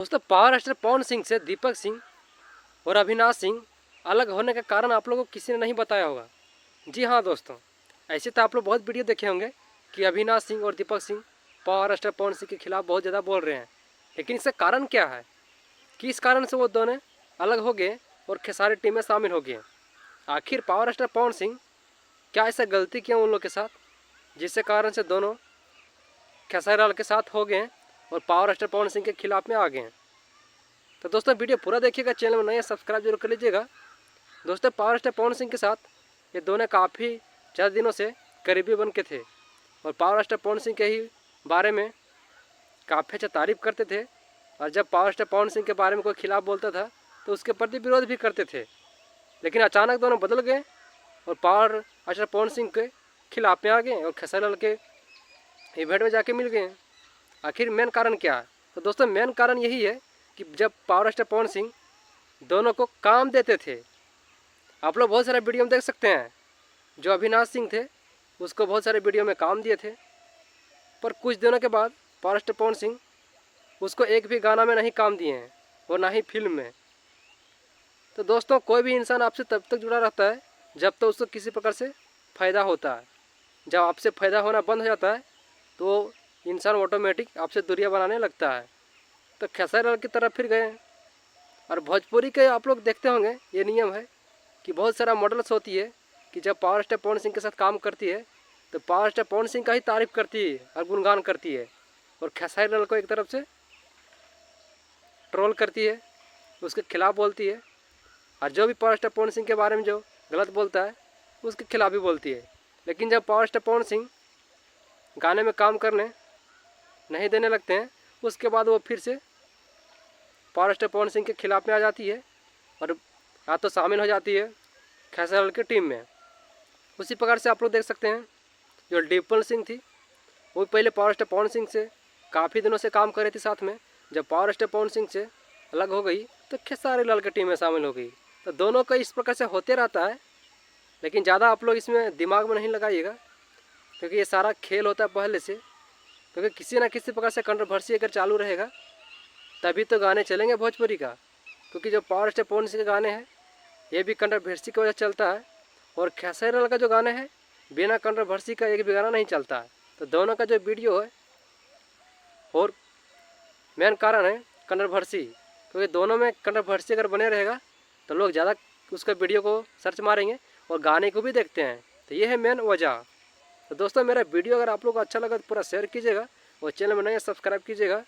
दोस्तों power star Pawan Singh से दीपक सिंह और अविनाश सिंह अलग होने का कारण आप लोगों को किसी ने नहीं बताया होगा। जी हाँ दोस्तों, ऐसे तो आप लोग बहुत वीडियो देखे होंगे कि अविनाश सिंह और दीपक सिंह पावर स्टार पवन सिंह के खिलाफ बहुत ज़्यादा बोल रहे हैं, लेकिन इसका कारण क्या है, किस कारण से वो दोनों अलग हो गए और खेसारी टीम में शामिल हो गए। आखिर पावर स्टार पवन सिंह क्या ऐसा गलती किया उन लोग के साथ जिससे कारण से दोनों खेसारी लाल के साथ हो गए और पावर स्टार पवन सिंह के खिलाफ में आ गए हैं। तो दोस्तों वीडियो पूरा देखिएगा, चैनल में नए हैं सब्सक्राइब जरूर कर लीजिएगा। दोस्तों पावर स्टार पवन सिंह के साथ ये दोनों काफ़ी ज़्यादा दिनों से करीबी बन के थे और पावर स्टार पवन सिंह के ही बारे में काफ़ी अच्छा तारीफ करते थे, और जब पावर स्टार पवन सिंह के बारे में कोई खिलाफ बोलता था तो उसके प्रति विरोध भी करते थे। लेकिन अचानक दोनों बदल गए और पावर स्टार पवन सिंह के खिलाफ में आ गए और खेसारी लाल के इवेंट में जाके मिल गए। आखिर मेन कारण क्या है? तो दोस्तों मेन कारण यही है कि जब पावर स्टार पवन सिंह दोनों को काम देते थे, आप लोग बहुत सारे वीडियो में देख सकते हैं, जो अविनाश सिंह थे उसको बहुत सारे वीडियो में काम दिए थे, पर कुछ दिनों के बाद पावर स्टार पवन सिंह उसको एक भी गाना में नहीं काम दिए हैं और ना ही फिल्म में। तो दोस्तों कोई भी इंसान आपसे तब तक जुड़ा रहता है जब तो उसको किसी प्रकार से फ़ायदा होता है। जब आपसे फ़ायदा होना बंद हो जाता है तो इंसान ऑटोमेटिक आपसे दूरियां बनाने लगता है। तो खेसारी लाल की तरफ फिर गए। और भोजपुरी के आप लोग देखते होंगे, ये नियम है कि बहुत सारा मॉडल्स होती है कि जब पावर स्टार पवन सिंह के साथ काम करती है तो पावर स्टार पवन सिंह का ही तारीफ करती है और गुणगान करती है, और खेसारी लाल को एक तरफ से ट्रोल करती है, उसके खिलाफ बोलती है, और जो भी पावर स्टार पवन सिंह के बारे में जो गलत बोलता है उसके खिलाफ भी बोलती है। लेकिन जब पावर स्टार पवन सिंह गाने में काम करने नहीं देने लगते हैं, उसके बाद वो फिर से पावर स्टार पवन सिंह के खिलाफ में आ जाती है और या तो शामिल हो जाती है खेसारी लाल की टीम में। उसी प्रकार से आप लोग देख सकते हैं जो डिम्पल सिंह थी, वो पहले पावर स्टार पवन सिंह से काफ़ी दिनों से काम कर रही थी साथ में। जब पावर स्टार पवन सिंह से अलग हो गई तो खेसारी लाल की टीम में शामिल हो गई। तो दोनों का इस प्रकार से होते रहता है, लेकिन ज़्यादा आप लोग इसमें दिमाग में नहीं लगाइएगा, क्योंकि ये सारा खेल होता है पहले से। क्योंकि किसी ना किसी प्रकार से कंट्रोवर्सी अगर चालू रहेगा तभी तो गाने चलेंगे भोजपुरी का। क्योंकि जो पावर स्टार पवन सिंह के गाने हैं ये भी कंट्रोवर्सी की वजह से चलता है, और खेसारी लाल का जो गाने हैं बिना कंट्रोवर्सी का एक भी गाना नहीं चलता है। तो दोनों का जो वीडियो है और मेन कारण है कंट्रोवर्सी, क्योंकि दोनों में कंट्रोवर्सी अगर बने रहेगा तो लोग ज़्यादा उसका वीडियो को सर्च मारेंगे और गाने को भी देखते हैं। तो ये है मेन वजह। तो दोस्तों मेरा वीडियो अगर आप लोग को अच्छा लगा तो पूरा शेयर कीजिएगा और चैनल में नए सब्सक्राइब कीजिएगा।